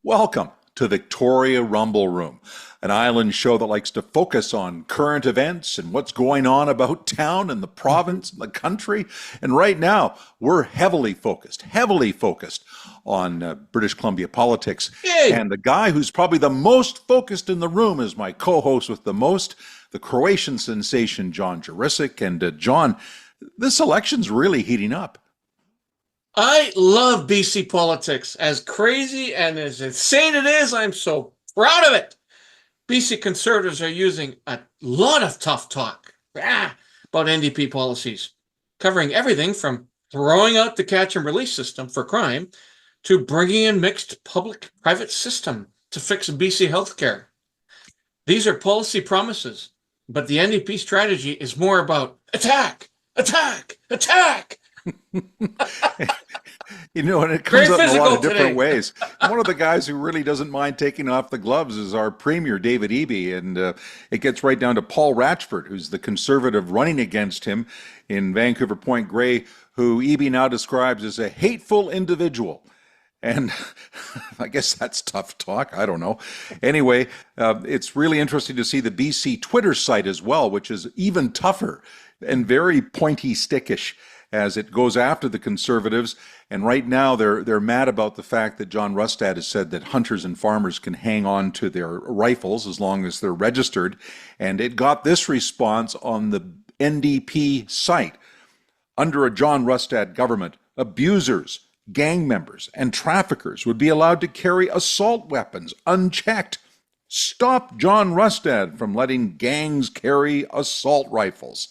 Welcome to Victoria Rumble Room, an island show that likes to focus on current events and what's going on about town and the province and the country. And right now, we're heavily focused on British Columbia politics. Yay! And the guy who's probably the most focused in the room is my co-host with the most, the Croatian sensation, John Jurisic. And John, this election's really heating up. I love BC politics. As crazy and as insane it is, I'm so proud of it. BC Conservatives are using a lot of tough talk about NDP policies, covering everything from throwing out the catch and release system for crime to bringing in mixed public-private system to fix BC healthcare. These are policy promises, but the NDP strategy is more about attack, attack, attack. And it comes up in a lot of different ways. One of the guys who really doesn't mind taking off the gloves is our Premier, David Eby, and it gets right down to Paul Ratchford, who's the Conservative running against him in Vancouver Point Grey, who Eby now describes as a hateful individual. And I guess that's tough talk. I don't know. Anyway, it's really interesting to see the BC Twitter site as well, which is even tougher and very pointy stickish as it goes after the Conservatives. And right now they're mad about the fact that John Rustad has said that hunters and farmers can hang on to their rifles as long as they're registered. And it got this response on the NDP site. Under a John Rustad government, abusers, gang members, and traffickers would be allowed to carry assault weapons unchecked. Stop John Rustad from letting gangs carry assault rifles.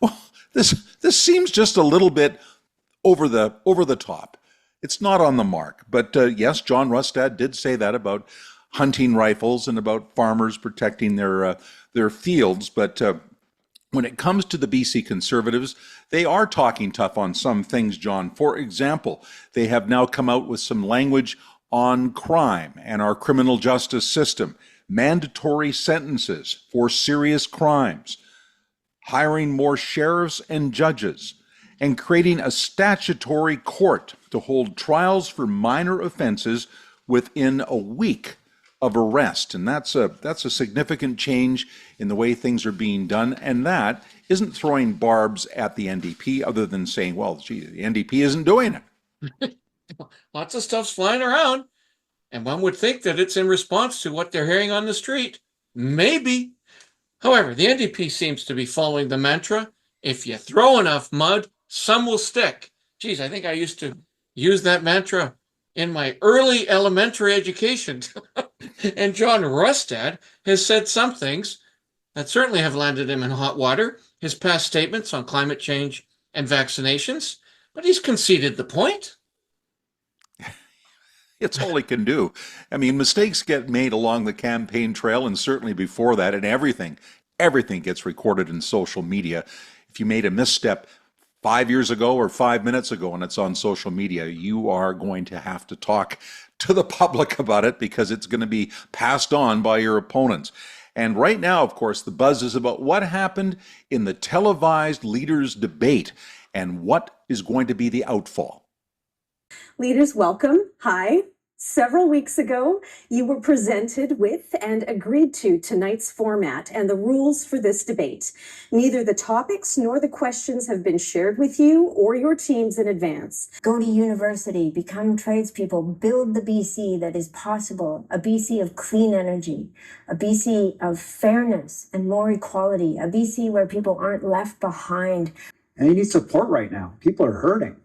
Well, this seems just a little bit over the top. It's not on the mark. But yes, John Rustad did say that about hunting rifles and about farmers protecting their fields. But when it comes to the BC Conservatives, they are talking tough on some things, John. For example, they have now come out with some language on crime and our criminal justice system, mandatory sentences for serious crimes, hiring more sheriffs and judges, and creating a statutory court to hold trials for minor offenses within a week of arrest. And that's a significant change in the way things are being done. And that isn't throwing barbs at the NDP other than saying, well, gee, the NDP isn't doing it. Lots of stuff's flying around, and one would think that it's in response to what they're hearing on the street. Maybe. However, the NDP seems to be following the mantra, if you throw enough mud, some will stick. Geez, I think I used to use that mantra in my early elementary education. And John Rustad has said some things that certainly have landed him in hot water, his past statements on climate change and vaccinations, but he's conceded the point. It's all he can do. I mean, mistakes get made along the campaign trail and certainly before that, and everything gets recorded in social media. If you made a misstep 5 years ago or 5 minutes ago and it's on social media, you are going to have to talk to the public about it because it's going to be passed on by your opponents. And right now, of course, the buzz is about what happened in the televised leaders' debate and what is going to be the outfall. Leaders, welcome. Hi. Several weeks ago, you were presented with and agreed to tonight's format and the rules for this debate. Neither the topics nor the questions have been shared with you or your teams in advance. Go to university, become tradespeople, build the BC that is possible, a BC of clean energy, a BC of fairness and more equality, a BC where people aren't left behind. And you need support right now. People are hurting.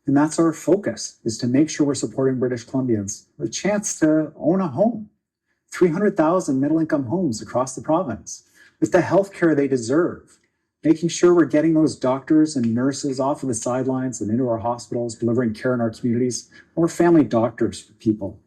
And that's our focus, is to make sure we're supporting British Columbians with a chance to own a home. 300,000 middle-income homes across the province with the health care they deserve. Making sure we're getting those doctors and nurses off of the sidelines and into our hospitals, delivering care in our communities, more family doctors for people.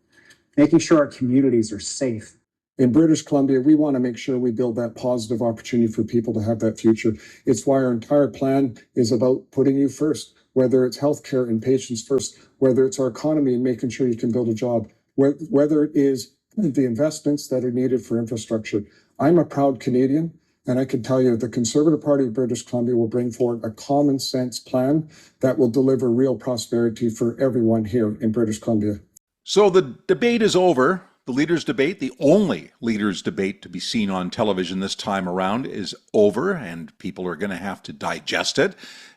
Making sure our communities are safe. In British Columbia, we want to make sure we build that positive opportunity for people to have that future. It's why our entire plan is about putting you first. Whether it's healthcare and patients first, whether it's our economy and making sure you can build a job, whether it is the investments that are needed for infrastructure. I'm a proud Canadian, and I can tell you the Conservative Party of British Columbia will bring forward a common sense plan that will deliver real prosperity for everyone here in British Columbia. So the debate is over. The leaders' debate, the only leaders' debate to be seen on television this time around, is over, and people are going to have to digest it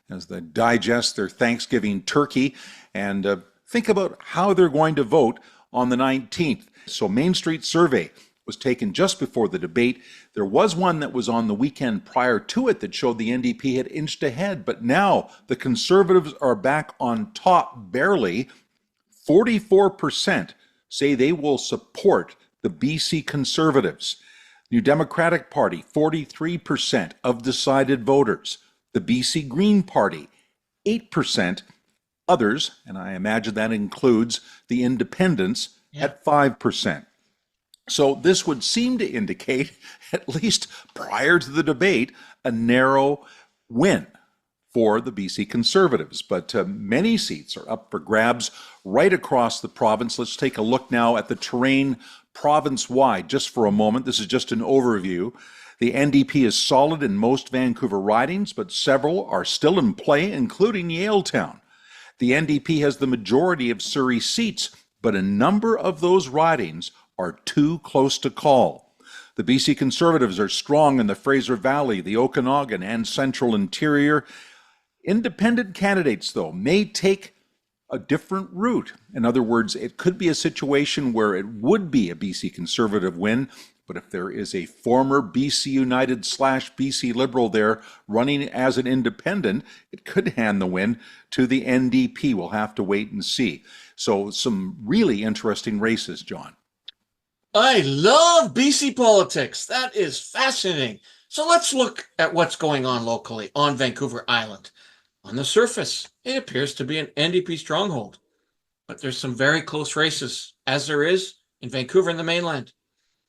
as they digest their Thanksgiving turkey and think about how they're going to vote on the 19th. So Main Street survey was taken just before the debate. There was one that was on the weekend prior to it that showed the NDP had inched ahead, but now the Conservatives are back on top barely. 44% say they will support the BC Conservatives. New Democratic Party, 43% of decided voters. The BC Green Party, 8%. Others, and I imagine that includes the independents, at 5%. So this would seem to indicate, at least prior to the debate, a narrow win for the BC Conservatives. But many seats are up for grabs right across the province. Let's take a look now at the terrain province-wide just for a moment. This is just an overview. The NDP is solid in most Vancouver ridings, but several are still in play, including Yaletown. The NDP has the majority of Surrey seats, but a number of those ridings are too close to call. The BC Conservatives are strong in the Fraser Valley, the Okanagan, and Central Interior. Independent candidates, though, may take a different route. In other words, it could be a situation where it would be a BC Conservative win, but if there is a former BC United / BC Liberal there running as an independent, it could hand the win to the NDP. We'll have to wait and see. So some really interesting races, John. I love BC politics. That is fascinating. So let's look at what's going on locally on Vancouver Island. On the surface, it appears to be an NDP stronghold, but there's some very close races, as there is in Vancouver and the mainland.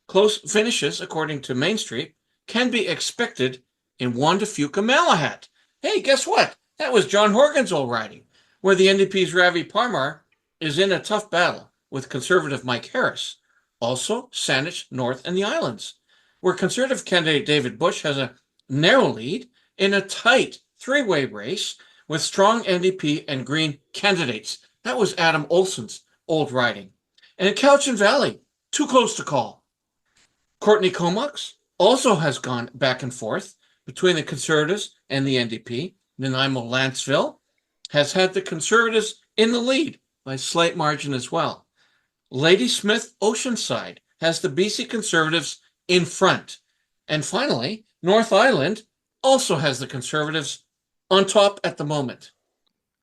Close finishes, according to Main Street, can be expected in Wanda-Fuka-Malahat. Hey, guess what? That was John Horgan's old riding, where the NDP's Ravi Parmar is in a tough battle with Conservative Mike Harris. Also, Saanich North and the Islands, where Conservative candidate David Bush has a narrow lead in a tight three-way race with strong NDP and Green candidates. That was Adam Olson's old riding. And in Cowichan Valley, too close to call. Courtney Comox also has gone back and forth between the Conservatives and the NDP. Nanaimo Lanceville has had the Conservatives in the lead by a slight margin as well. Ladysmith Oceanside has the BC Conservatives in front. And finally, North Island also has the Conservatives on top at the moment.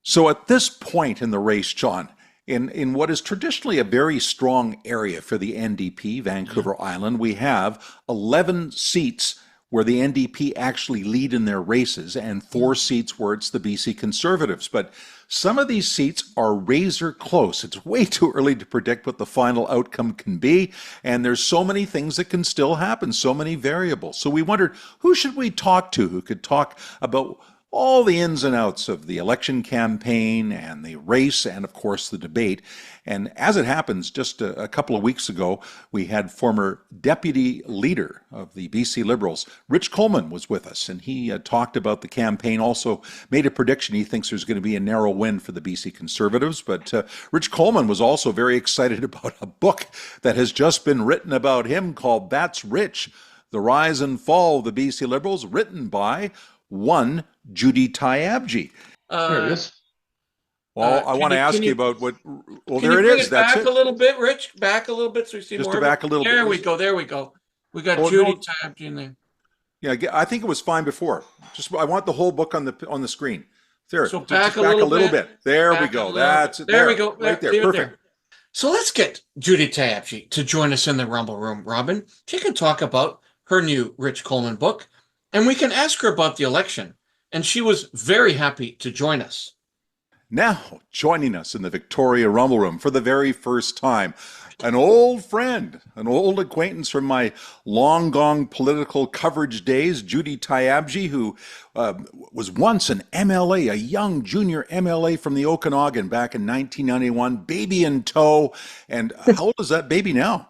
So at this point in the race, John, in what is traditionally a very strong area for the NDP, Vancouver Island, we have 11 seats where the NDP actually lead in their races and 4 seats where it's the BC Conservatives. But some of these seats are razor close. It's way too early to predict what the final outcome can be, and there's so many things that can still happen, so many variables. So we wondered, who should we talk to who could talk about all the ins and outs of the election campaign and the race and, of course, the debate. And as it happens, just a couple of weeks ago, we had former deputy leader of the BC Liberals, Rich Coleman, was with us, and he talked about the campaign, also made a prediction. He thinks there's going to be a narrow win for the BC Conservatives, but Rich Coleman was also very excited about a book that has just been written about him called That's Rich, The Rise and Fall of the BC Liberals, written by one Judi Tyabji. There it is. Well, I want to ask you about what. Well, there it is. That's back a little bit, Rich. Back a little bit, so we see just more. To back a little bit. There we go. There we go. We got Judi Tyabji in there. Yeah, I think it was fine before. Just I want the whole book on the screen. There. So back a little bit. There we go. That's it. There we go. Right there. Perfect. There. So let's get Judi Tyabji to join us in the Rumble Room, Robin. She can talk about her new Rich Coleman book, and we can ask her about the election. And she was very happy to join us. Now, joining us in the Victoria Rumble Room for the very first time, an old friend, an old acquaintance from my long-gone political coverage days, Judi Tyabji, who was once an MLA, a young junior MLA from the Okanagan back in 1991, baby in tow. And how old is that baby now?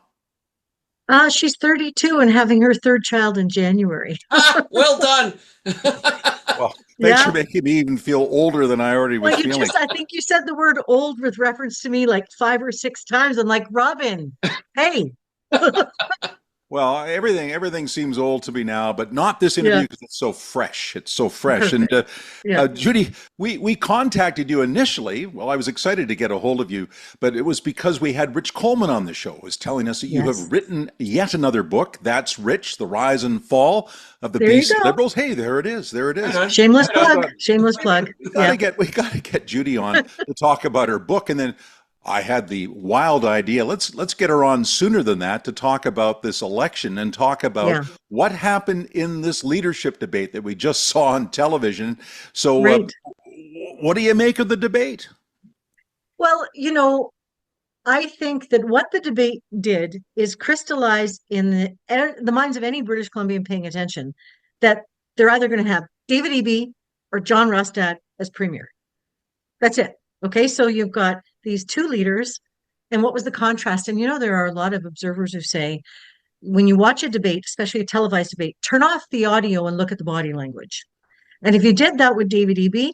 She's 32 and having her third child in January. Well done. Well, Thanks for Yeah. making me even feel older than I already was Well, feeling. I think you said the word old with reference to me like 5 or 6 times. I'm like, Robin, hey. Well, everything seems old to me now, but not this interview Yeah. because it's so fresh. It's so fresh. And Perfect. Yeah. Judi, we contacted you initially. Well, I was excited to get a hold of you, but it was because we had Rich Coleman on the show, who was telling us that you Yes. have written yet another book. That's Rich, The Rise and Fall of the There you BC go. Liberals. Hey, there it is. There it Right is. on. Shameless Right on. plug. Shameless plug. Yeah. We gotta get Judi on to talk about her book, and then I had the wild idea. Let's get her on sooner than that to talk about this election and talk about Yeah. what happened in this leadership debate that we just saw on television. So, Right. what do you make of the debate? Well, I think that what the debate did is crystallize in the minds of any British Columbian paying attention that they're either going to have David Eby or John Rustad as premier. That's it. Okay, so you've got these two leaders, and what was the contrast? And there are a lot of observers who say when you watch a debate, especially a televised debate, turn off the audio and look at the body language. And if you did that with David Eby,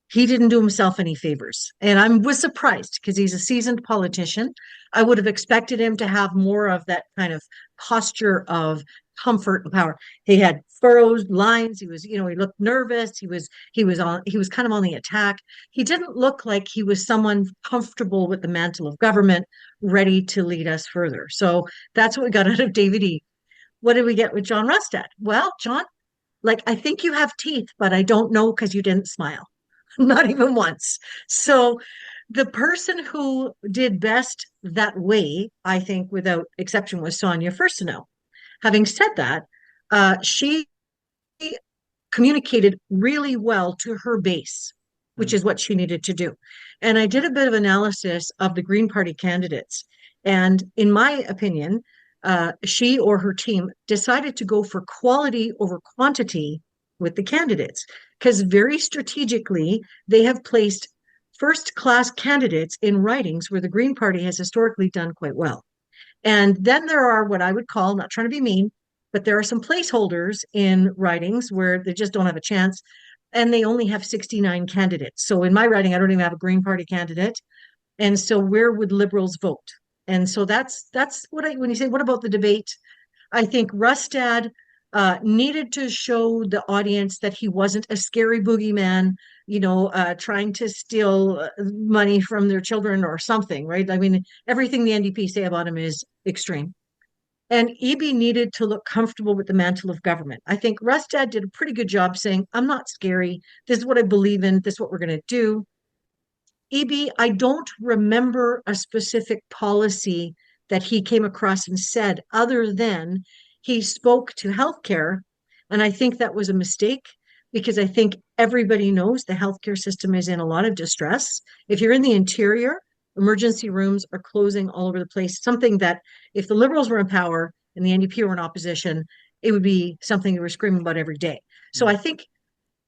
he didn't do himself any favors. And I was surprised because he's a seasoned politician. I would have expected him to have more of that kind of posture of comfort and power. He had furrowed lines. He was, he looked nervous. He was kind of on the attack. He didn't look like he was someone comfortable with the mantle of government, ready to lead us further. So that's what we got out of David E. What did we get with John Rustad? Well, John, like, I think you have teeth, but I don't know because you didn't smile. Not even once. So the person who did best that way, I think, without exception, was Sonia Furstenau. Having said that, she communicated really well to her base, which is what she needed to do. And I did a bit of analysis of the Green Party candidates. And in my opinion, she or her team decided to go for quality over quantity with the candidates because very strategically they have placed first class candidates in ridings where the Green Party has historically done quite well. And then there are what I would call, not trying to be mean, but there are some placeholders in ridings where they just don't have a chance and they only have 69 candidates. So in my riding, I don't even have a Green Party candidate. And so where would Liberals vote? And so that's what when you say, what about the debate? I think Rustad needed to show the audience that he wasn't a scary boogeyman, trying to steal money from their children or something, right? I mean, everything the NDP say about him is extreme. And Eby needed to look comfortable with the mantle of government. I think Rustad did a pretty good job saying, I'm not scary. This is what I believe in. This is what we're going to do. Eby, I don't remember a specific policy that he came across and said, other than he spoke to healthcare. And I think that was a mistake because I think everybody knows the healthcare system is in a lot of distress. If you're in the interior, emergency rooms are closing all over the place. Something that if the Liberals were in power and the NDP were in opposition, it would be something we were screaming about every day. So I think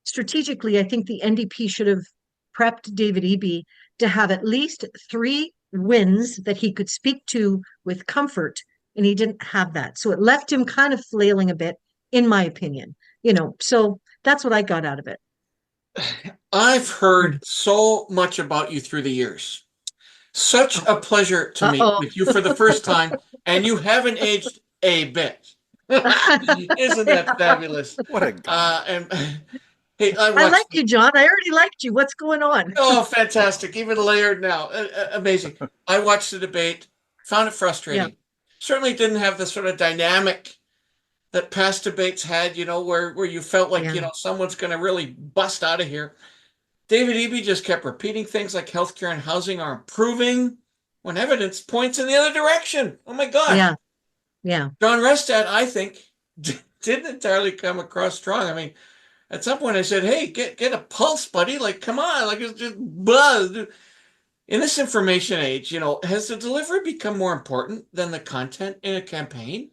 strategically, I think the NDP should have prepped David Eby to have at least 3 wins that he could speak to with comfort, and he didn't have that. So it left him kind of flailing a bit, in my opinion. So that's what I got out of it. I've heard so much about you through the years. Such a pleasure to meet with you for the first time, and you haven't aged a bit. Isn't that fabulous? What a guy. Hey, I like you, John. I already liked you. What's going on? Oh, fantastic. Even layered now. Amazing. I watched the debate, found it frustrating. Yeah. Certainly didn't have the sort of dynamic that past debates had, where you felt like, someone's going to really bust out of here. David Eby just kept repeating things like healthcare and housing are improving when evidence points in the other direction. Oh, my God. Yeah. Yeah. John Rustad, I think, didn't entirely come across strong. I mean, at some point I said, hey, get a pulse, buddy. Like, come on. Like, it's just buzz. In this information age, has the delivery become more important than the content in a campaign?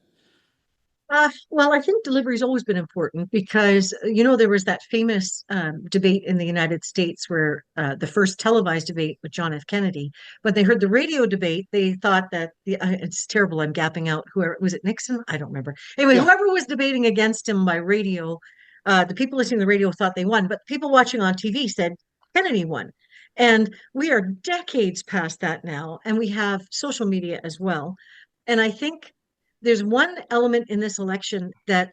Well, I think delivery has always been important because, there was that famous debate in the United States where the first televised debate with John F. Kennedy, when they heard the radio debate, they thought that it's terrible. I'm gapping out. Whoever was it, Nixon? I don't remember. Anyway, Whoever was debating against him by radio The people listening to the radio thought they won, but people watching on TV said Kennedy won. And we are decades past that now, and we have social media as well. And I think there's one element in this election that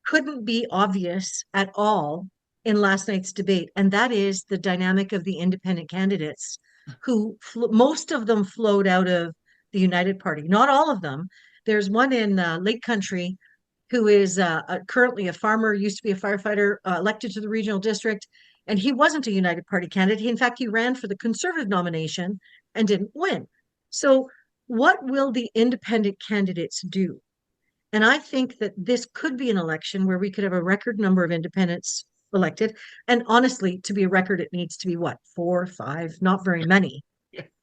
couldn't be obvious at all in last night's debate, and that is the dynamic of the independent candidates, who most of them flowed out of the United Party. Not all of them. There's one in Lake Country who is currently a farmer, used to be a firefighter, elected to the regional district, and he wasn't a United Party candidate. In fact, he ran for the Conservative nomination and didn't win. So, what will the independent candidates do? And I think that this could be an election where we could have a record number of independents elected. And honestly, to be a record, it needs to be what, 4, 5, not very many.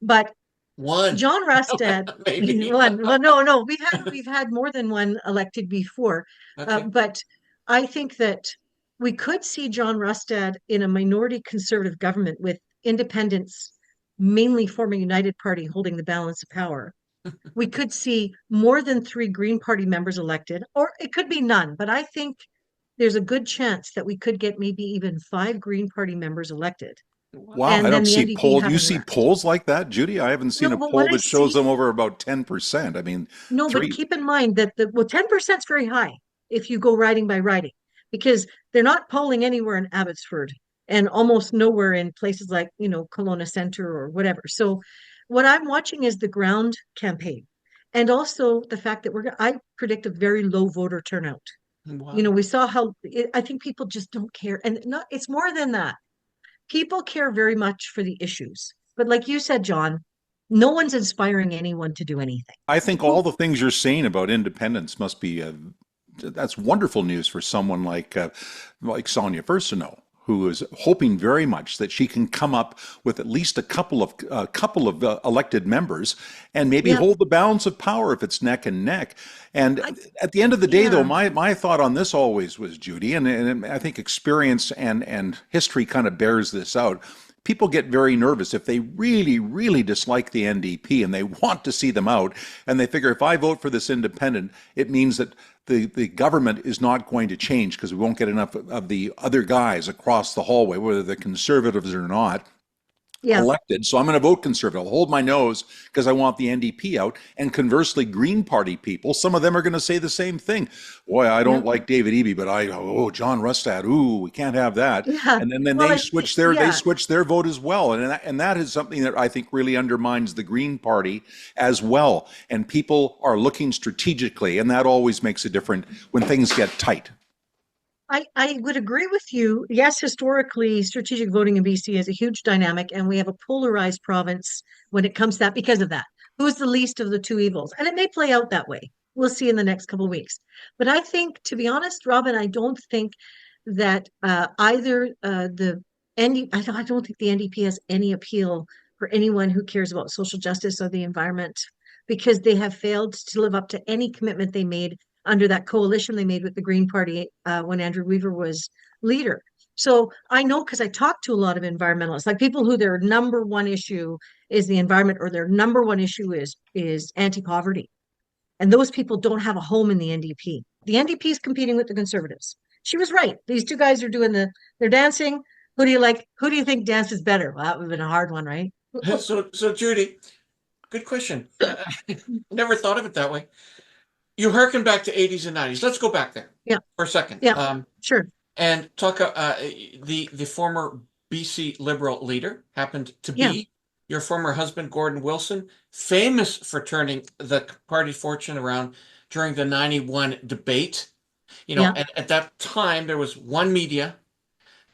But one. John Rustad, Maybe. one. Well, no, we've had more than one elected before. Okay. But I think that we could see John Rustad in a minority conservative government with independents mainly forming a United Party holding the balance of power. We could see more than 3 Green Party members elected, or it could be none. But I think there's a good chance that we could get maybe even 5 Green Party members elected. Wow, And I then don't the see NDP polls. You having see left. polls like that, Judy? I haven't seen No, a but poll what I that shows see, them over about 10%. I mean, no, but 3. keep in mind that 10% is very high if you go riding by riding, because they're not polling anywhere in Abbotsford and almost nowhere in places like, Kelowna Center or whatever. So what I'm watching is the ground campaign, and also the fact that I predict a very low voter turnout. Wow. We saw how I think people just don't care. And not, it's more than that. People care very much for the issues. But like you said, John, no one's inspiring anyone to do anything. I think all the things you're saying about independence must be that's wonderful news for someone like Sonia Furstenau, who is hoping very much that she can come up with at least a couple of elected members and maybe Yeah. hold the balance of power if it's neck and neck. And at the end of the day, though, Yeah. my thought on this always was, Judy, and I think experience and history kind of bears this out. People get very nervous if they really, really dislike the NDP and they want to see them out, and they figure if I vote for this independent, it means that the government is not going to change because we won't get enough of the other guys across the hallway, whether they're conservatives or not, Yeah. elected. So I'm going to vote conservative. I'll hold my nose because I want the NDP out. And conversely, Green Party people, some of them are going to say the same thing. Boy, I don't like David Eby, but John Rustad, we can't have that. Yeah. And then Well, they switch their vote as well. And that is something that I think really undermines the Green Party as well. And people are looking strategically, and that always makes a difference when things get tight. I would agree with you. Yes, historically, strategic voting in BC is a huge dynamic, and we have a polarized province when it comes to that because of that. Who's the least of the two evils? And it may play out that way. We'll see in the next couple of weeks. But I think, to be honest, Robin, I don't think that either the ND, I don't think the NDP has any appeal for anyone who cares about social justice or the environment, because they have failed to live up to any commitment they made under that coalition they made with the Green Party when Andrew Weaver was leader. So I know, because I talk to a lot of environmentalists, like people who their number one issue is the environment, or their number one issue is anti-poverty. And those people don't have a home in the NDP. The NDP is competing with the Conservatives. She was right. These two guys are doing they're dancing. Who do you like? Who do you think dances better? Well, that would have been a hard one, right? So Judy, good question. Never thought of it that way. You hearken back to 80s and 90s. Let's go back there for a second. Yeah, sure. And talk, the former BC Liberal leader happened to be your former husband, Gordon Wilson, famous for turning the party fortune around during the 91 debate. At that time, there was one media,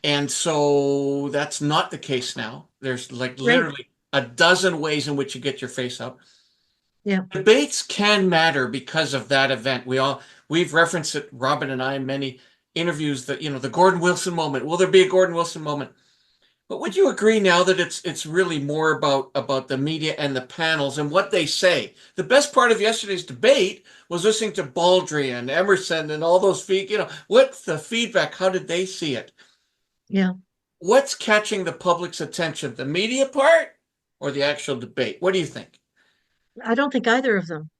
and so that's not the case now. There's literally a dozen ways in which you get your face up. Yeah. Debates can matter because of that event. We've referenced it, Robin and I, in many interviews, that the Gordon Wilson moment. Will there be a Gordon Wilson moment? But would you agree now that it's really more about the media and the panels and what they say? The best part of yesterday's debate was listening to Baldry and Emerson and all those what's the feedback? How did they see it? Yeah. What's catching the public's attention, the media part or the actual debate? What do you think? I don't think either of them.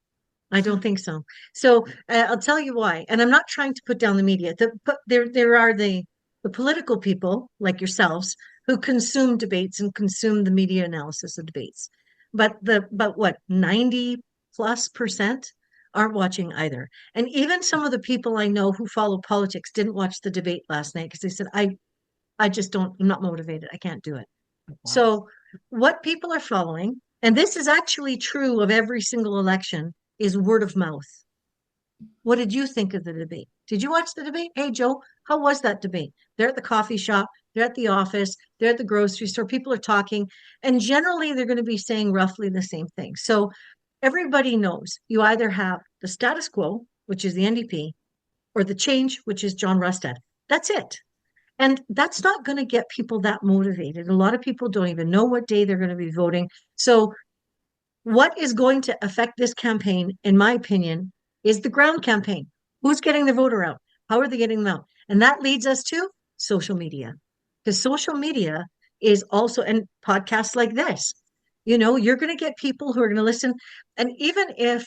I don't think so. So I'll tell you why. And I'm not trying to put down the media. But there are the political people like yourselves who consume debates and consume the media analysis of debates. But what 90+% aren't watching either. And even some of the people I know who follow politics didn't watch the debate last night because they said, I just don't, I'm not motivated. I can't do it. So what people are following, and this is actually true of every single election, is word of mouth. What did you think of the debate? Did you watch the debate? Hey, Joe, how was that debate? They're at the coffee shop, they're at the office, they're at the grocery store, people are talking, and generally they're going to be saying roughly the same thing. So everybody knows you either have the status quo, which is the NDP, or the change, which is John Rustad. That's it. And that's not going to get people that motivated. A lot of people don't even know what day they're going to be voting. So what is going to affect this campaign, in my opinion, is the ground campaign. Who's getting the voter out? How are they getting them out? And that leads us to social media. Because social media is also, and podcasts like this, you're going to get people who are going to listen. And even if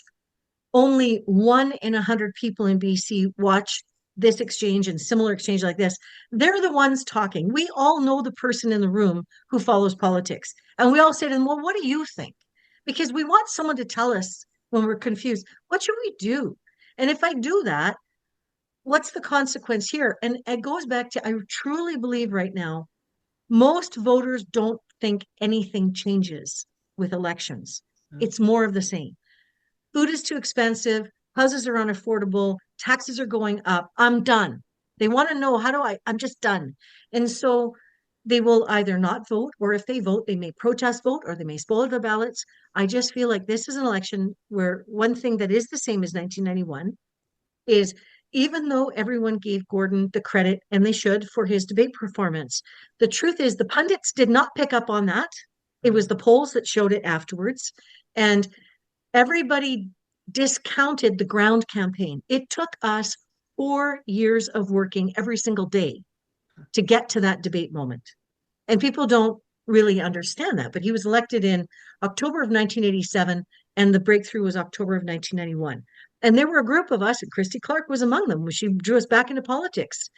only 1 in 100 people in BC watch this exchange and similar exchange like this, they're the ones talking. We all know the person in the room who follows politics. And we all say to them, well, what do you think? Because we want someone to tell us when we're confused, what should we do? And if I do that, what's the consequence here? And it goes back to, I truly believe right now, most voters don't think anything changes with elections. It's more of the same. Food is too expensive, houses are unaffordable, taxes are going up. I'm done. They want to know, I'm just done. And so they will either not vote, or if they vote, they may protest vote, or they may spoil their ballots. I just feel like this is an election where one thing that is the same as 1991 is, even though everyone gave Gordon the credit, and they should, for his debate performance, the truth is the pundits did not pick up on that. It was the polls that showed it afterwards. And everybody discounted the ground campaign. It took us 4 years of working every single day to get to that debate moment. And people don't really understand that. But he was elected in October of 1987, and the breakthrough was October of 1991. And there were a group of us, and Christy Clark was among them. She drew us back into politics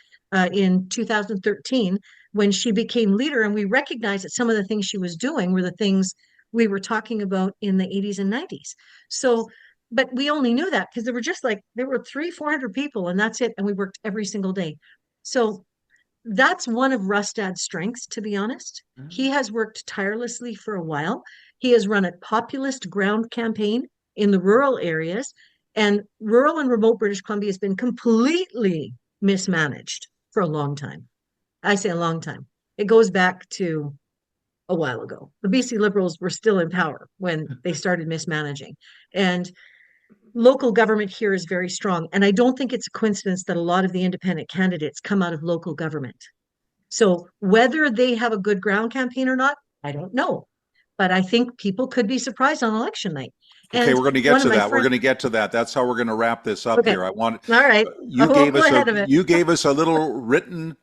in 2013 when she became leader. And we recognized that some of the things she was doing were the things we were talking about in the 80s and 90s. So, but we only knew that because there were 300-400 people, and that's it. And we worked every single day. So that's one of Rustad's strengths, to be honest. He has worked tirelessly for a while. He has run a populist ground campaign in the rural areas, and rural and remote British Columbia has been completely mismanaged for a long time. I say a long time. It goes back to a while ago. The BC Liberals were still in power when they started mismanaging. And local government here is very strong. And I don't think it's a coincidence that a lot of the independent candidates come out of local government. So whether they have a good ground campaign or not, I don't know. But I think people could be surprised on election night. Okay, And we're going to get to that. We're going to get to that. That's how we're going to wrap this up here. All right. You gave us a little written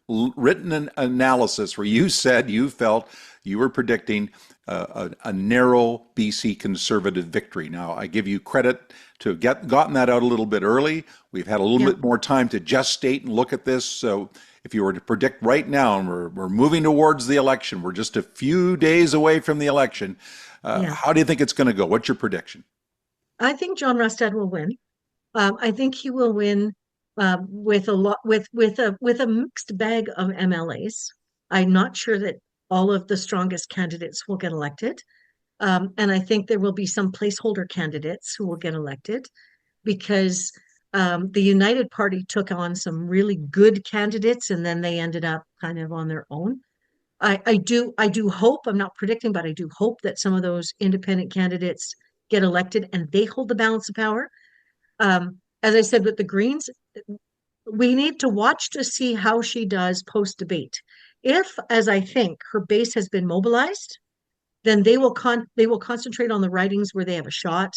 analysis where you said you felt you were predicting a narrow BC Conservative victory. Now, I give you credit to have gotten that out a little bit early. We've had a little bit more time to gestate and look at this. So if you were to predict right now, and we're moving towards the election, we're just a few days away from the election. How do you think it's going to go? What's your prediction? I think John Rustad will win. I think he will win with a mixed bag of MLAs. I'm not sure that all of the strongest candidates will get elected. And I think there will be some placeholder candidates who will get elected because the United Party took on some really good candidates, and then they ended up kind of on their own. I do hope, I'm not predicting, but I do hope that some of those independent candidates get elected and they hold the balance of power. As I said with the Greens, we need to watch to see how she does post-debate. If, as I think, her base has been mobilized, then they will concentrate on the ridings where they have a shot,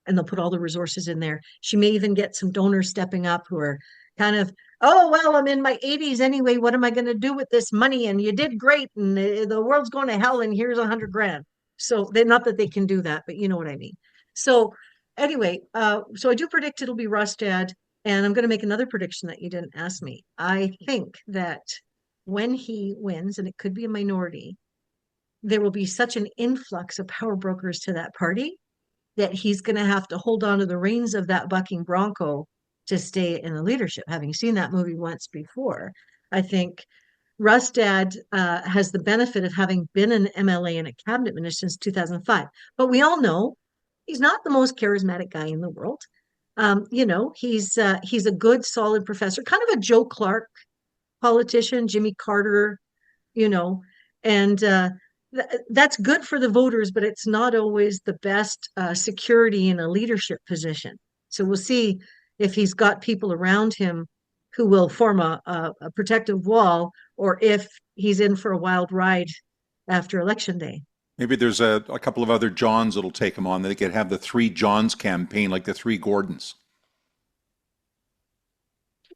and they'll put all the resources in there. She may even get some donors stepping up who are kind of, oh, well, I'm in my 80s anyway. What am I going to do with this money? And you did great, and the world's going to hell, and here's $100,000. So they're not that they can do that, but you know what I mean. So anyway, so I do predict it'll be Rustad, and I'm going to make another prediction that you didn't ask me. I think that when he wins, and it could be a minority, there will be such an influx of power brokers to that party that he's going to have to hold on to the reins of that bucking bronco to stay in the leadership. Having seen that movie once before, I think Rustad has the benefit of having been an MLA and a cabinet minister since 2005. But we all know he's not the most charismatic guy in the world. He's a good, solid professor, kind of a Joe Clark politician, Jimmy Carter, you know, and that's good for the voters, but it's not always the best security in a leadership position. So we'll see if he's got people around him who will form a protective wall, or if he's in for a wild ride after Election Day. Maybe there's a couple of other Johns that'll take him on. They could have the Three Johns campaign, like the Three Gordons.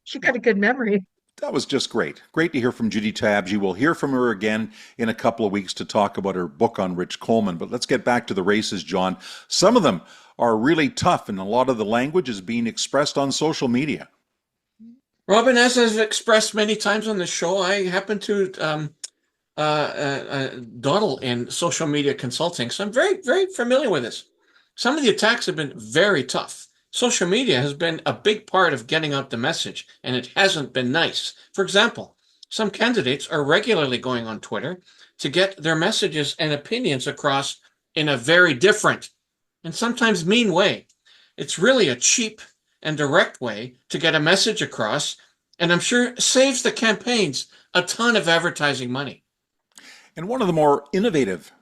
She got a good memory. That was just great. Great to hear from Judi Tyabji. We'll hear from her again in a couple of weeks to talk about her book on Rich Coleman. But let's get back to the races, John. Some of them are really tough, and a lot of the language is being expressed on social media. Robin, as I've expressed many times on the show, I happen to dawdle in social media consulting, so I'm very, very familiar with this. Some of the attacks have been very tough. Social media has been a big part of getting out the message, and it hasn't been nice. For example, some candidates are regularly going on Twitter to get their messages and opinions across in a very different and sometimes mean way. It's really a cheap and direct way to get a message across, and I'm sure saves the campaigns a ton of advertising money. And one of the more innovative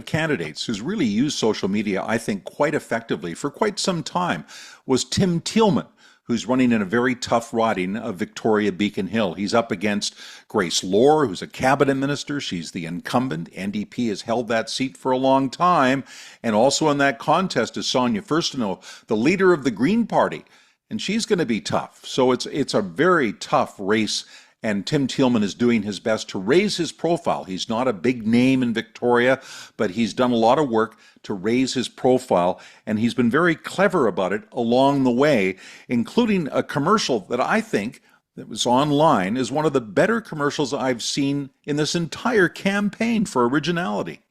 candidates who's really used social media, I think, quite effectively for quite some time was Tim Thielman, who's running in a very tough riding of Victoria Beacon Hill. He's up against Grace Lohr, who's a cabinet minister. She's the incumbent. NDP has held that seat for a long time. And also in that contest is Sonia Furstenau, the leader of the Green Party. And she's going to be tough. So it's a very tough race. And Tim Thielman is doing his best to raise his profile. He's not a big name in Victoria, but he's done a lot of work to raise his profile, and he's been very clever about it along the way, including a commercial that I think that was online is one of the better commercials I've seen in this entire campaign for originality.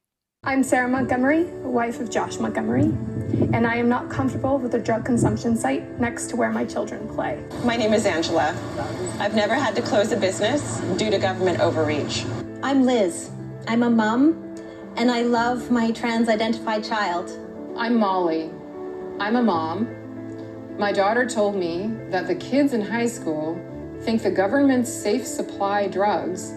I'm Sarah Montgomery, wife of Josh Montgomery, and I am not comfortable with a drug consumption site next to where my children play. My name is Angela. I've never had to close a business due to government overreach. I'm Liz. I'm a mom, and I love my trans-identified child. I'm Molly. I'm a mom. My daughter told me that the kids in high school think the government's safe supply drugs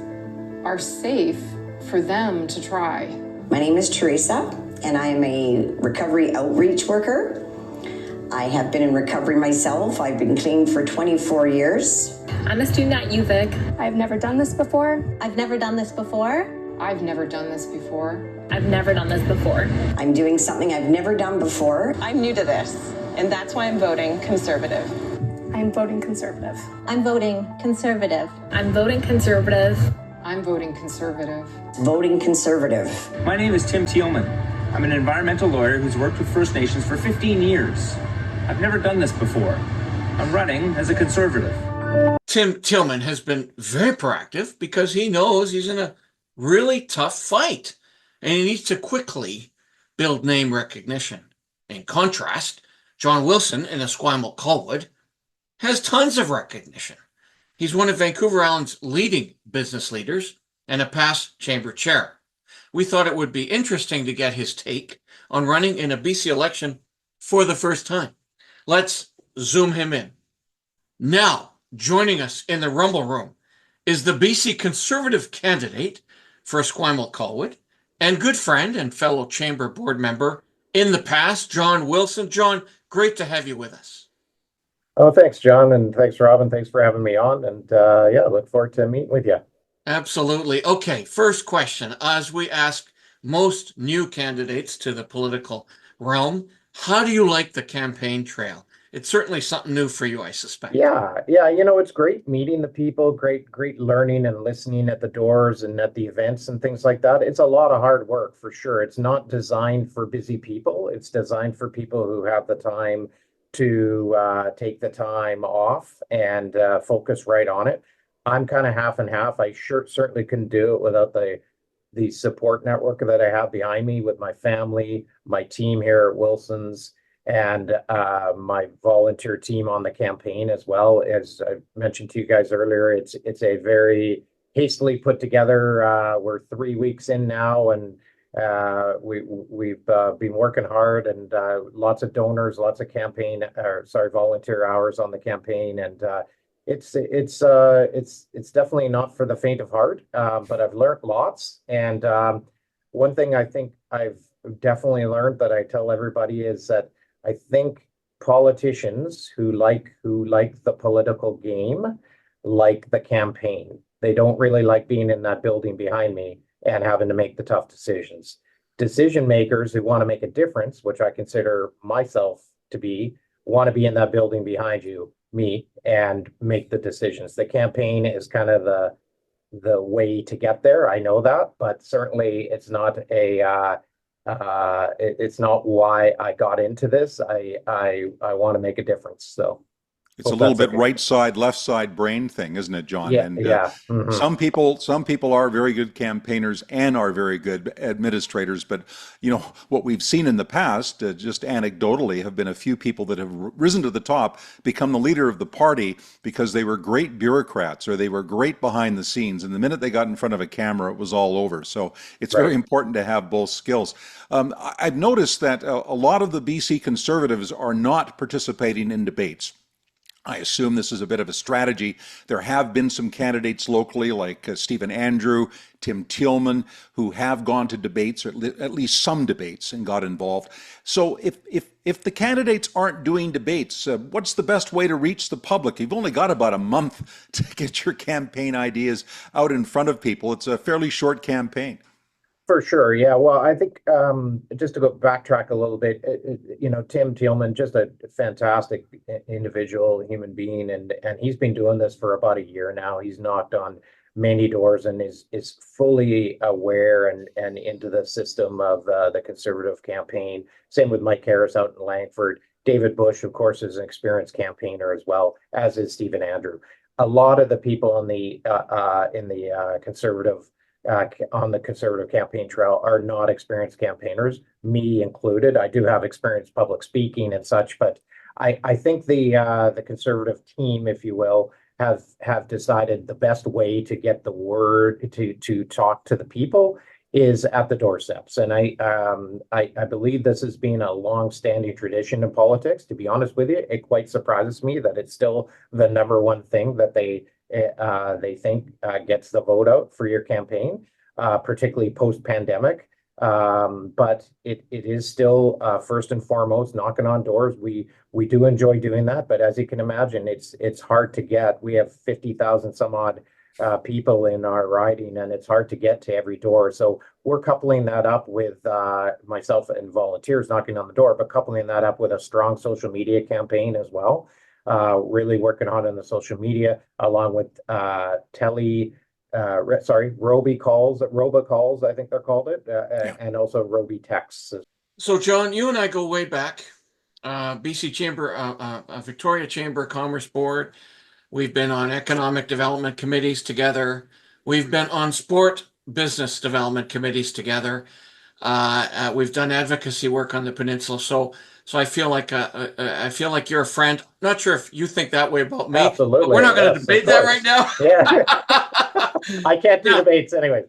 are safe for them to try. My name is Teresa, and I am a recovery outreach worker. I have been in recovery myself. I've been clean for 24 years. I'm a student at UVic. I've never done this before. I've never done this before. I've never done this before. I've never done this before. I'm doing something I've never done before. I'm new to this, and that's why I'm voting Conservative. I'm voting Conservative. I'm voting Conservative. I'm voting Conservative. I'm voting Conservative. Voting Conservative. My name is Tim Thielman. I'm an environmental lawyer who's worked with First Nations for 15 years. I've never done this before. I'm running as a Conservative. Tim Thielman has been very proactive because he knows he's in a really tough fight and he needs to quickly build name recognition. In contrast, John Wilson in Esquimalt-Colwood has tons of recognition. He's one of Vancouver Island's leading business leaders and a past chamber chair. We thought it would be interesting to get his take on running in a BC election for the first time. Let's zoom him in. Now, joining us in the Rumble Room is the BC Conservative candidate for Esquimalt-Colwood and good friend and fellow chamber board member in the past, John Wilson. John, great to have you with us. Oh, thanks, John, and thanks, Robin. Thanks for having me on, and look forward to meeting with you. Absolutely. Okay, first question. As we ask most new candidates to the political realm, how do you like the campaign trail? it's certainly something new for you, I suspect. Yeah, yeah, it's great meeting the people, great learning and listening at the doors and at the events and things like that. It's a lot of hard work for sure. It's not designed for busy people. It's designed for people who have the time to take the time off and focus right on it. I'm kind of half and half. I certainly couldn't do it without the support network that I have behind me with my family, my team here at Wilson's, and my volunteer team on the campaign as well. As I mentioned to you guys earlier, it's a very hastily put together. We're 3 weeks in now, and we've been working hard, and lots of donors, lots of volunteer hours on the campaign, and it's definitely not for the faint of heart. But I've learned lots, and one thing I think I've definitely learned that I tell everybody is that I think politicians who like the political game like the campaign. They don't really like being in that building behind me and having to make the tough decisions. Decision makers who want to make a difference, which I consider myself to be, want to be in that building behind me, and make the decisions. The campaign is kind of the way to get there. I know that, but certainly it's not it's not why I got into this. I want to make a difference. So it's a little bit right side, left side brain thing, isn't it, John? Yeah, And yeah. some people are very good campaigners and are very good administrators. But what we've seen in the past, just anecdotally, have been a few people that have risen to the top, become the leader of the party because they were great bureaucrats or they were great behind the scenes. And the minute they got in front of a camera, it was all over. So it's very important to have both skills. I've noticed that a lot of the BC Conservatives are not participating in debates. I assume this is a bit of a strategy. There have been some candidates locally like Stephen Andrew, Tim Thielman, who have gone to debates, or at least some debates, and got involved. So if the candidates aren't doing debates, what's the best way to reach the public? You've only got about a month to get your campaign ideas out in front of people. It's a fairly short campaign. For sure, yeah. Well, I think just to go backtrack a little bit, Tim Thielman, just a fantastic individual, human being, and he's been doing this for about a year now. He's knocked on many doors and is fully aware and into the system of the Conservative campaign. Same with Mike Harris out in Langford. David Bush, of course, is an experienced campaigner as well, as is Stephen Andrew. A lot of the people on the Conservative on the Conservative campaign trail are not experienced campaigners, me included. I do have experience public speaking and such, but I think the Conservative team, if you will, have decided the best way to get the word to talk to the people is at the doorsteps. And I believe this has been a long-standing tradition in politics. To be honest with you, it quite surprises me that it's still the number one thing that they think gets the vote out for your campaign, particularly post-pandemic. But it is still first and foremost knocking on doors. We do enjoy doing that, but as you can imagine, it's hard to get. We have 50,000 some odd people in our riding, and it's hard to get to every door. So we're coupling that up with myself and volunteers knocking on the door, but coupling that up with a strong social media campaign as well. Really working on in the social media, along with robocalls, I think they're called it, and also Roby texts. So, John, you and I go way back. BC Chamber, Victoria Chamber of Commerce Board. We've been on economic development committees together. We've been on sport business development committees together. We've done advocacy work on the peninsula. So I feel like you're a friend. Not sure if you think that way about me. Absolutely. But we're not going to debate that right now. Yeah. I can't do debates anyway.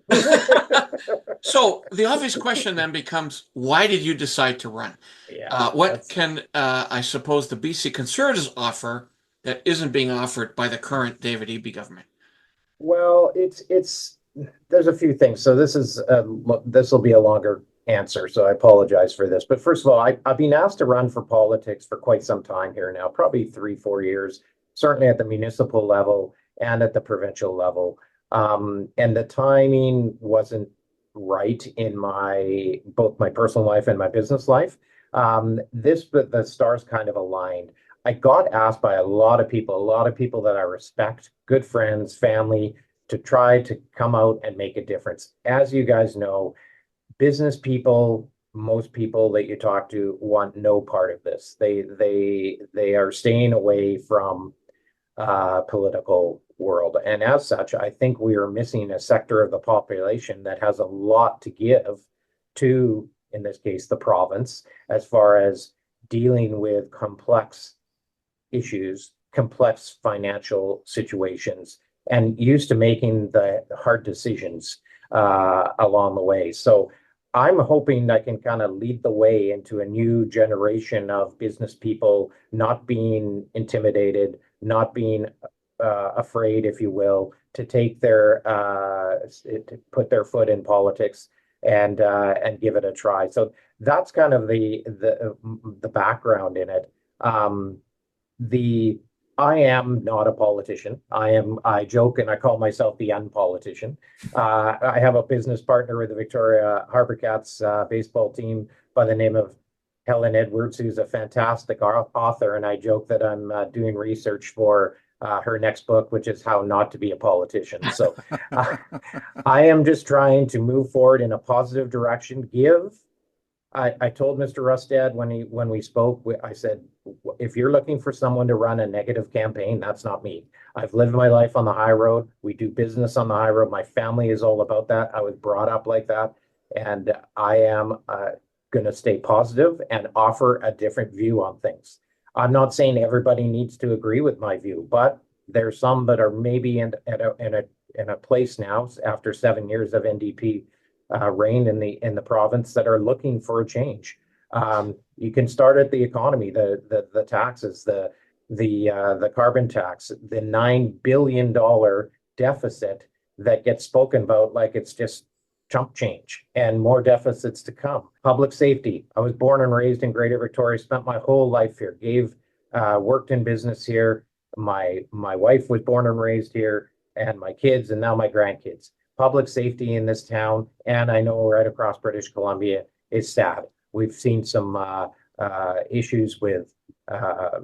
So the obvious question then becomes, why did you decide to run? Yeah, what can I suppose the BC Conservatives offer that isn't being offered by the current David Eby government? Well, there's a few things. So this will be a longer answer, so I apologize for this. But first of all, I've been asked to run for politics for quite some time here now, probably 3-4 years, certainly at the municipal level and at the provincial level. And the timing wasn't right in both my personal life and my business life. The stars kind of aligned. I got asked by a lot of people that I respect, good friends, family, to try to come out and make a difference. As you guys know, business people, most people that you talk to want no part of this. They are staying away from political world. And as such, I think we are missing a sector of the population that has a lot to give to, in this case, the province, as far as dealing with complex issues, complex financial situations, and used to making the hard decisions along the way. So I'm hoping I can kind of lead the way into a new generation of business people not being intimidated, not being afraid, if you will, to take their to put their foot in politics and give it a try. So that's kind of the background in it. I am not a politician. I joke and I call myself the unpolitician. I have a business partner with the Victoria Harbour Cats baseball team by the name of Helen Edwards, who's a fantastic author. And I joke that I'm doing research for her next book, which is How Not to Be a Politician. So I am just trying to move forward in a positive direction. I told Mr. Rustad when we spoke, I said, if you're looking for someone to run a negative campaign, that's not me. I've lived my life on the high road. We do business on the high road. My family is all about that. I was brought up like that. And I am going to stay positive and offer a different view on things. I'm not saying everybody needs to agree with my view, but there's some that are maybe in a place now after 7 years of NDP reign in the province that are looking for a change. You can start at the economy, the taxes, the carbon tax, the $9 billion deficit that gets spoken about like it's just chump change, and more deficits to come. Public safety. I was born and raised in Greater Victoria, spent my whole life here, worked in business here. My wife was born and raised here, and my kids, and now my grandkids. Public safety in this town, and I know right across British Columbia, is sad. We've seen some issues with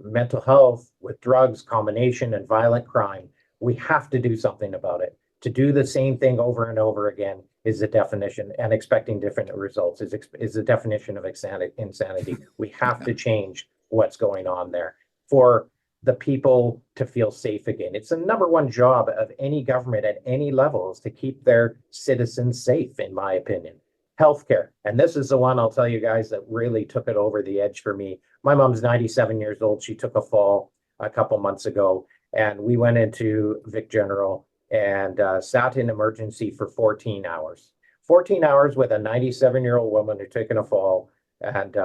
mental health, with drugs, combination, and violent crime. We have to do something about it. To do the same thing over and over again is the definition, and expecting different results is the definition of insanity. We have to change what's going on there for the people to feel safe again. It's the number one job of any government at any level, is to keep their citizens safe, in my opinion. Healthcare. And this is the one I'll tell you guys that really took it over the edge for me. My mom's 97 years old. She took a fall a couple months ago, and we went into Vic General and sat in emergency for 14 hours. 14 hours with a 97-year-old woman who'd taken a fall. And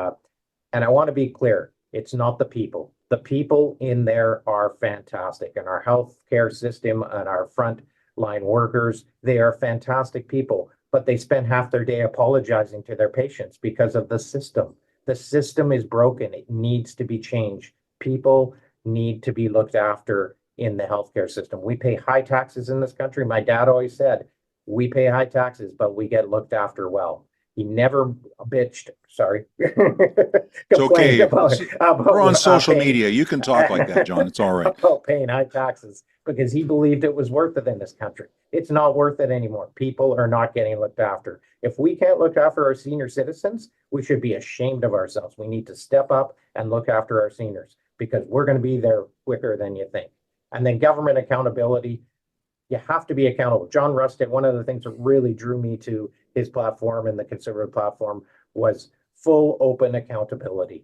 I want to be clear, it's not the people. The people in there are fantastic, and our healthcare system and our frontline workers, they are fantastic people, but they spend half their day apologizing to their patients because of the system. The system is broken. It needs to be changed. People need to be looked after in the healthcare system. We pay high taxes in this country. My dad always said, we pay high taxes, but we get looked after well. He never bitched, sorry. It's okay. We're on social media. You can talk like that, John. It's all right. About paying high taxes because he believed it was worth it in this country. It's not worth it anymore. People are not getting looked after. If we can't look after our senior citizens, we should be ashamed of ourselves. We need to step up and look after our seniors, because we're going to be there quicker than you think. And then government accountability. You have to be accountable. John Rustad, one of the things that really drew me to his platform and the Conservative platform was full open accountability.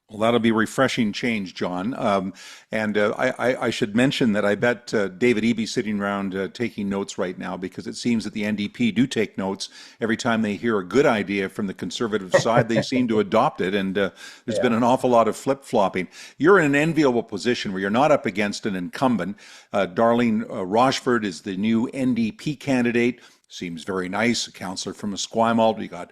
Well, that'll be refreshing change, John. I should mention that I bet David Eby's sitting around taking notes right now, because it seems that the NDP do take notes every time they hear a good idea from the Conservative side. They seem to adopt it, and there's been an awful lot of flip-flopping. You're in an enviable position where you're not up against an incumbent. Darlene Rochford is the new NDP candidate. Seems very nice, a councillor from Esquimalt. We got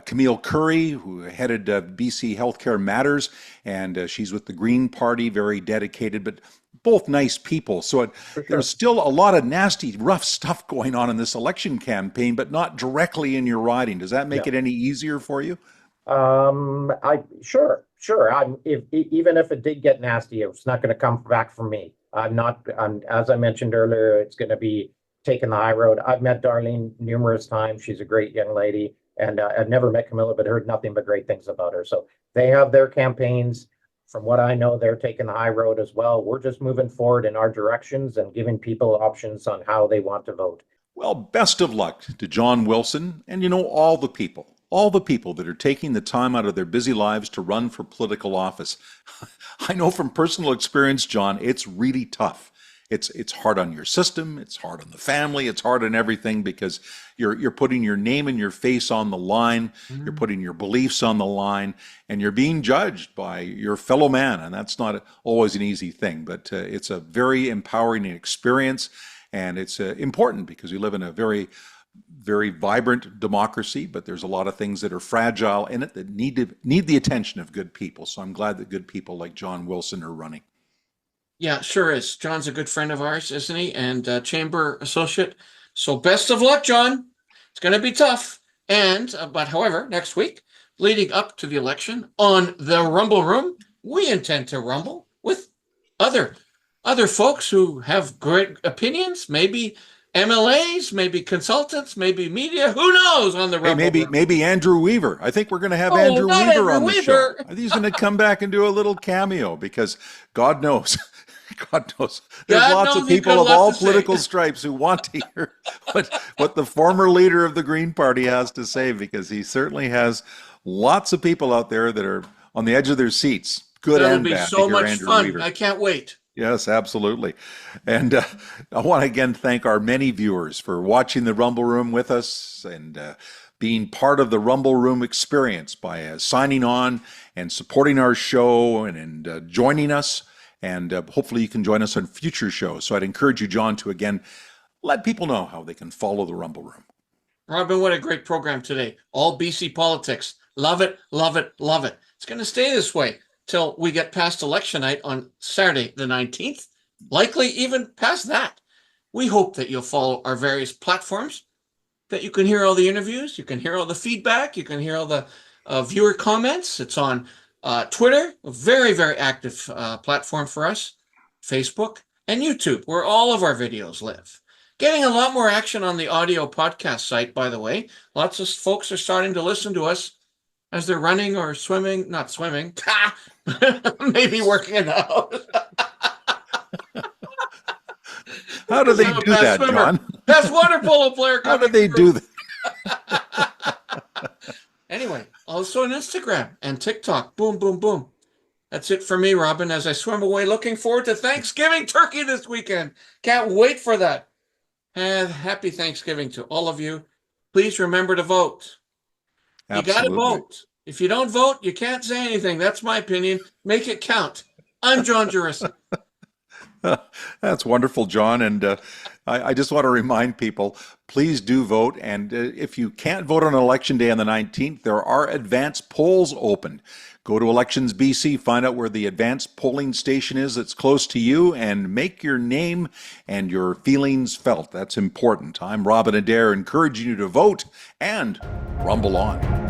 Camille Curry, who headed BC Healthcare Matters, and she's with the Green Party, very dedicated, but both nice people. So there's still a lot of nasty, rough stuff going on in this election campaign, but not directly in your riding. Does that make it any easier for you? Sure. Sure. Even if it did get nasty, it's not going to come back from me. As I mentioned earlier, it's going to be taking the high road. I've met Darlene numerous times. She's a great young lady. And I've never met Camilla, but heard nothing but great things about her. So they have their campaigns. From what I know, they're taking the high road as well. We're just moving forward in our directions and giving people options on how they want to vote. Well, best of luck to John Wilson and, all the people that are taking the time out of their busy lives to run for political office. I know from personal experience, John, it's really tough. It's hard on your system, it's hard on the family, it's hard on everything because you're putting your name and your face on the line, you're putting your beliefs on the line, and you're being judged by your fellow man, and that's not always an easy thing, but it's a very empowering experience, and it's important because we live in a very, very vibrant democracy, but there's a lot of things that are fragile in it that need the attention of good people. So I'm glad that good people like John Wilson are running. Yeah, sure is. John's a good friend of ours, isn't he? And chamber associate. So best of luck, John. It's going to be tough. And, but however, next week, leading up to the election on the Rumble Room, we intend to rumble with other folks who have great opinions, maybe MLAs, maybe consultants, maybe media. Who knows on the Rumble Room? Maybe Andrew Weaver. I think we're going to have Andrew Weaver on the show. I think he's going to come back and do a little cameo because God knows. God knows. There's lots of people of all political stripes who want to hear what the former leader of the Green Party has to say, because he certainly has lots of people out there that are on the edge of their seats, good and bad. That'll be so much fun. I can't wait. Yes, absolutely. And I want to again thank our many viewers for watching the Rumble Room with us and being part of the Rumble Room experience by signing on and supporting our show and joining us. And hopefully you can join us on future shows. So I'd encourage you, John, to again let people know how they can follow the Rumble Room. Robin, what a great program today. All BC politics. Love it, love it, love it. It's going to stay this way till we get past election night on Saturday the 19th, likely even past that. We hope that you'll follow our various platforms, that you can hear all the interviews, you can hear all the feedback, you can hear all the viewer comments. It's on Twitter, a very, very active platform for us, Facebook, and YouTube, where all of our videos live. Getting a lot more action on the audio podcast site, by the way. Lots of folks are starting to listen to us as they're running or swimming, not swimming, maybe working out. How do they do that, John? Best water polo player. How do they do that? Anyway, also on Instagram and TikTok. Boom, boom, boom. That's it for me, Robin, as I swim away. Looking forward to Thanksgiving turkey this weekend. Can't wait for that. And happy Thanksgiving to all of you. Please remember to vote. Absolutely. You got to vote. If you don't vote, you can't say anything. That's my opinion. Make it count. I'm John Jurison. That's wonderful, John. And I just want to remind people, please do vote. And if you can't vote on Election Day on the 19th, there are advanced polls open. Go to Elections BC, find out where the advanced polling station is that's close to you, and make your name and your feelings felt. That's important. I'm Robin Adair, encouraging you to vote and rumble on.